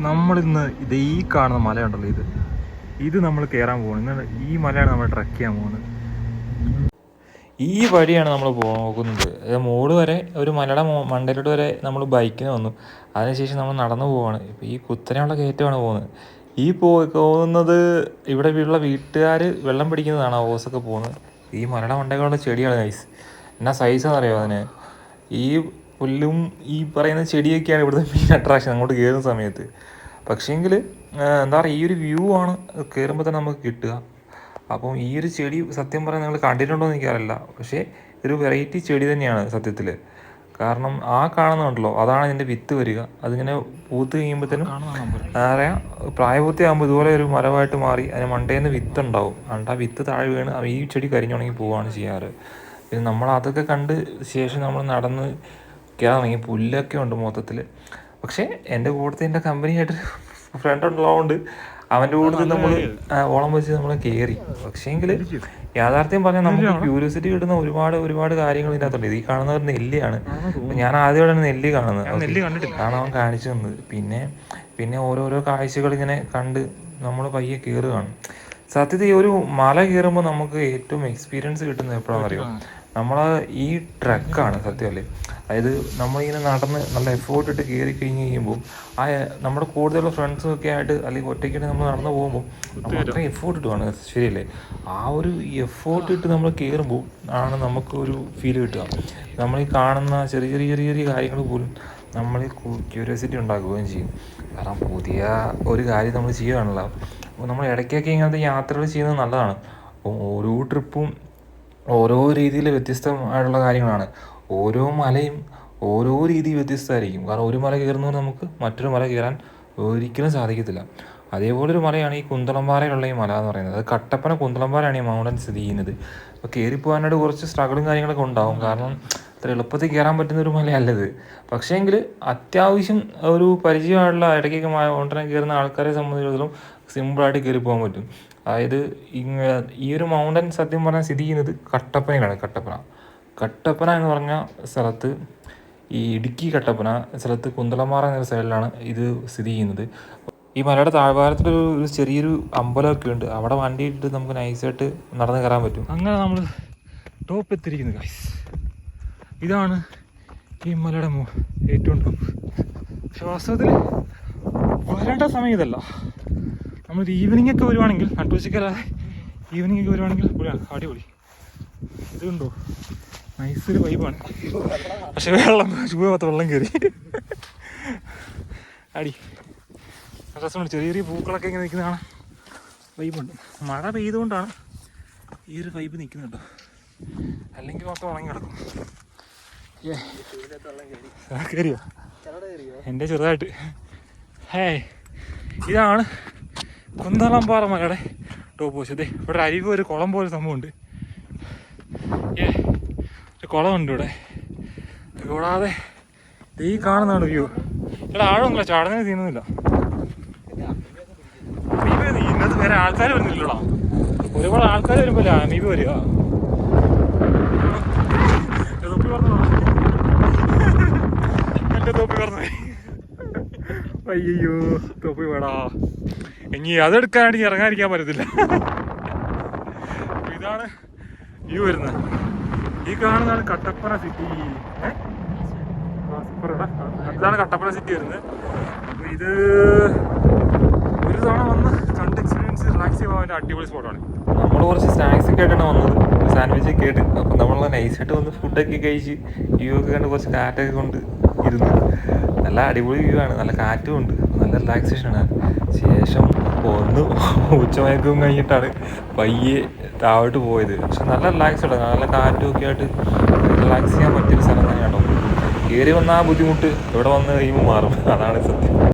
നമ്മളിന്ന് ഈ കാണുന്ന മലയുണ്ടല്ലോ, ഇത് നമ്മൾ കയറാൻ പോകുന്നത്. ഈ മലയാണ് നമ്മൾ ട്രക്ക് ചെയ്യാൻ പോകുന്നത്. ഈ വഴിയാണ് നമ്മൾ പോകുന്നത്. മോള് വരെ ഒരു മലയുടെ മണ്ടയിലോട്ട് വരെ നമ്മൾ ബൈക്കിന് വന്നു. അതിനുശേഷം നമ്മൾ നടന്നു പോവാണ്. ഇപ്പോൾ ഈ കുത്തനെയുള്ള കയറ്റമാണ് പോകുന്നത്. ഈ പോകുന്നത് ഇവിടെ ഉള്ള വീട്ടുകാർ വെള്ളം പിടിക്കുന്നതാണ്. ഓസൊക്കെ പോകുന്നത് ഈ മലയുടെ മണ്ടയിലുള്ള ചെടിയാണ്. നൈസ് എന്നാ സൈസാണെന്ന് അറിയാമോ അതിന്? ഈ പുല്ലും ഈ പറയുന്ന ചെടിയൊക്കെയാണ് ഇവിടുത്തെ മെയിൻ അട്രാക്ഷൻ അങ്ങോട്ട് കയറുന്ന സമയത്ത്. പക്ഷേങ്കിൽ എന്താ പറയുക, ഈ ഒരു വ്യൂ ആണ് കയറുമ്പോൾ തന്നെ നമുക്ക് കിട്ടുക. അപ്പം ഈ ഒരു ചെടി സത്യം പറയാൻ നിങ്ങൾ കണ്ടിട്ടുണ്ടോ എന്ന് എനിക്കറിയില്ല. പക്ഷേ ഒരു വെറൈറ്റി ചെടി തന്നെയാണ് സത്യത്തിൽ. കാരണം ആ കാണുന്നുണ്ടല്ലോ, അതാണ് ഇതിൻ്റെ വിത്ത് വരിക. അതിങ്ങനെ പൂത്ത് കഴിയുമ്പോഴത്തേനും അറിയാം, പ്രായപൂർത്തിയാകുമ്പോൾ ഇതുപോലെ ഒരു മരമായിട്ട് മാറി അതിന് മണ്ടയിൽ നിന്ന് വിത്ത് ഉണ്ടാവും. ആ വിത്ത് താഴെ വീണ് ഈ ചെടി കരിഞ്ഞുണങ്ങി പോവുകയാണ് ചെയ്യാറ്. പിന്നെ നമ്മൾ അതൊക്കെ കണ്ട് ശേഷം നമ്മൾ നടന്ന് കയറാൻ തുടങ്ങി. പുല്ലൊക്കെ ഉണ്ട് മൊത്തത്തിൽ. പക്ഷേ എൻ്റെ കൂട്ടത്തിൽ എൻ്റെ കമ്പനിയായിട്ട് ഫ്രണ്ട് ഉള്ളതുകൊണ്ട് അവൻ്റെ കൂട്ടത്തിൽ നമ്മൾ ഓളം വെച്ച് നമ്മൾ കയറി. പക്ഷേങ്കിൽ യാഥാർത്ഥ്യം പറഞ്ഞാൽ നമുക്ക് ക്യൂരിയോസിറ്റി കിട്ടുന്ന ഒരുപാട് കാര്യങ്ങൾ ഇതിനകത്തുണ്ട്. ഈ കാണുന്നത് നെല്ലിയാണ്. ഞാൻ ആദ്യമായിട്ടാണ് നെല്ലി കാണുന്നത്. കാരണം അവൻ കാണിച്ചു തന്നത്. പിന്നെ ഓരോരോ കാഴ്ചകൾ ഇങ്ങനെ കണ്ട് നമ്മൾ പയ്യെ കയറുകയാണ്. സത്യത്തിൽ ഈ ഒരു മല കയറുമ്പോൾ നമുക്ക് ഏറ്റവും എക്സ്പീരിയൻസ് കിട്ടുന്നത് എപ്പോഴാണെന്ന് അറിയോ? നമ്മൾ ഈ ട്രക്കാണ് സത്യമല്ലേ. അതായത് നമ്മളിങ്ങനെ നടന്ന് നല്ല എഫേർട്ട് ഇട്ട് കയറി കഴിഞ്ഞ് കഴിയുമ്പോൾ നമ്മുടെ കൂടുതലുള്ള ഫ്രണ്ട്സും ഒക്കെ ആയിട്ട് അല്ലെങ്കിൽ ഒറ്റയ്ക്കായിട്ട് നമ്മൾ നടന്നു പോകുമ്പോൾ നമ്മൾ അത്രയും എഫേർട്ട് ഇട്ടുവാണ്, ശരിയല്ലേ? ആ ഒരു എഫേർട്ട് ഇട്ട് നമ്മൾ കയറുമ്പോൾ ആണ് നമുക്ക് ഒരു ഫീൽ കിട്ടുക. നമ്മൾ ഈ കാണുന്ന ചെറിയ കാര്യങ്ങൾ പോലും നമ്മൾ ക്യൂരിയോസിറ്റി ഉണ്ടാക്കുകയും ചെയ്യും. കാരണം പുതിയ ഒരു കാര്യം നമ്മൾ ചെയ്യുകയാണല്ലോ. അപ്പോൾ നമ്മൾ ഇടയ്ക്കൊക്കെ ഇങ്ങനത്തെ യാത്രകൾ ചെയ്യുന്നത് നല്ലതാണ്. അപ്പോൾ ഓരോ ട്രിപ്പും ഓരോ രീതിയിൽ വ്യത്യസ്തമായിട്ടുള്ള കാര്യങ്ങളാണ്. ഓരോ മലയും ഓരോ രീതി വ്യത്യസ്തമായിരിക്കും. കാരണം ഒരു മല കയറുന്നവർ നമുക്ക് മറ്റൊരു മല കയറാൻ ഒരിക്കലും സാധിക്കത്തില്ല. അതേപോലെ ഒരു മലയാണ് ഈ കുന്തളംപാറയിലുള്ള ഈ മല എന്ന് പറയുന്നത്. അത് കട്ടപ്പന കുന്തളംപാറയാണ് ഈ മൗണ്ടൻ സ്ഥിതി ചെയ്യുന്നത്. അപ്പോൾ കയറിപ്പോകാനായിട്ട് കുറച്ച് സ്ട്രഗിളും കാര്യങ്ങളൊക്കെ ഉണ്ടാവും. കാരണം അത്ര എളുപ്പത്തിൽ കയറാൻ പറ്റുന്ന ഒരു മലയല്ലത്. പക്ഷേങ്കിൽ അത്യാവശ്യം ഒരു പരിചയമായിട്ടുള്ള ഇടയ്ക്കൊക്കെ മൗണ്ടനെ കയറുന്ന ആൾക്കാരെ സംബന്ധിച്ചിടത്തോളം സിമ്പിളായിട്ട് കയറി പോകാൻ പറ്റും. അതായത് ഈ ഒരു മൗണ്ടൻ സത്യം പറഞ്ഞാൽ സ്ഥിതി ചെയ്യുന്നത് കട്ടപ്പനയിലാണ്. കട്ടപ്പന എന്ന് പറഞ്ഞ സ്ഥലത്ത്, ഈ ഇടുക്കി കട്ടപ്പന സ്ഥലത്ത് കുന്തളംപാറ എന്ന സൈഡിലാണ് ഇത് സ്ഥിതി ചെയ്യുന്നത്. ഈ മലയുടെ താഴ്വാരത്തിലൊരു ചെറിയൊരു അമ്പലമൊക്കെ ഉണ്ട്. അവിടെ വണ്ടി ഇട്ട് നമുക്ക് നൈസായിട്ട് നടന്ന് കയറാൻ പറ്റും. അങ്ങനെ നമ്മൾ ടോപ്പ് എത്തിയിരിക്കുന്നത് ഗൈസ്. ഇതാണ് ഈ മലയുടെ ഏറ്റവും ടോപ്പ്. പക്ഷെ വാസ്തവത്തിൽ വരേണ്ട സമയം ഇതല്ല. നമ്മൾ ഈവനിങ് ഒക്കെ വരുവാണെങ്കിൽ, നട്ടുച്ചക്കല്ലാതെ ഈവനിങ് ഒക്കെ വരുവാണെങ്കിൽ അടിപൊളി. ഇതുണ്ടോ, നൈസൊരു വൈബാണ്. പക്ഷെ വെള്ളം കയറി അടി രസമുണ്ട്. ചെറിയ പൂക്കളൊക്കെ ഇങ്ങനെ നിൽക്കുന്നതാണ് വൈബുണ്ട്. മഴ പെയ്തുകൊണ്ടാണ് ഈ ഒരു വൈബ് നിൽക്കുന്നുണ്ടോ, അല്ലെങ്കിൽ മൊത്തം ഉണങ്ങി കിടക്കും. കയറിയോ? എൻ്റെ ചെറുതായിട്ട്. ഇതാണ് കുന്തളംപാറ മലയുടെ ടോപ്പ് വശത്തെ. ഇവിടെ അരിവ് ഒരു കുളം പോലെ സംഭവമുണ്ട്. ഒരു കുളമുണ്ട് ഇവിടെ. കൂടാതെ ഈ കാണുന്നതാണ് വ്യൂ. ഇവിടെ ആഴമൊന്നുമില്ല, ചാടുന്നതിന് തീരുന്നില്ല. ഇന്നത്തെ വേറെ ആൾക്കാർ വരുന്നില്ലടാ. ഒരുപാട് ആൾക്കാർ വരുമ്പോൾ അമീബ് വരിക. എൻ്റെ തൊപ്പി പറഞ്ഞു. അയ്യോ തൊപ്പി വേടാ. ഇനി അതെടുക്കാനായിട്ട് ഇറങ്ങാതിരിക്കാൻ പറ്റത്തില്ല. ഇതാണ് വ്യൂ വരുന്നത്. ഈ കാണുന്നതാണ് കട്ടപ്പന സിറ്റി. ഇതാണ് കട്ടപ്പന സിറ്റി വരുന്നത്. അപ്പോൾ ഇത് ഒരു തവണ വന്ന് കണ്ട് എക്സ്പീരിയൻസ് റിലാക്സ് ചെയ്യാൻ വേണ്ടി അടിപൊളി സ്പോട്ടാണ്. നമ്മൾ കുറച്ച് സ്നാക്സ് ഒക്കെ ആയിട്ടാണ് വന്നത്, സാൻഡ്വിച്ച് ഒക്കെ ആയിട്ട്. അപ്പം നമ്മൾ നൈസായിട്ട് വന്ന് ഫുഡൊക്കെ കഴിച്ച് വ്യൂ ഒക്കെ കണ്ട് കുറച്ച് കാറ്റൊക്കെ കൊണ്ട് ഇരുന്നു. നല്ല അടിപൊളി വ്യൂ ആണ്, നല്ല കാറ്റും ഉണ്ട്, നല്ല റിലാക്സേഷനാണ്. ശേഷം ഒന്ന് ഉച്ചമയക്കവും കഴിഞ്ഞിട്ടാണ് പയ്യെ താഴോട്ട് പോയത്. പക്ഷെ നല്ല റിലാക്സ് ഉണ്ട്, നല്ല കാറ്റും ഒക്കെ ആയിട്ട് റിലാക്സ് ചെയ്യാൻ പറ്റിയൊരു സ്ഥലം തന്നെയാണോ. കയറി വന്ന ആ ബുദ്ധിമുട്ട് ഇവിടെ വന്ന് കഴിയുമ്പോൾ മാറും. അതാണ് സത്യം.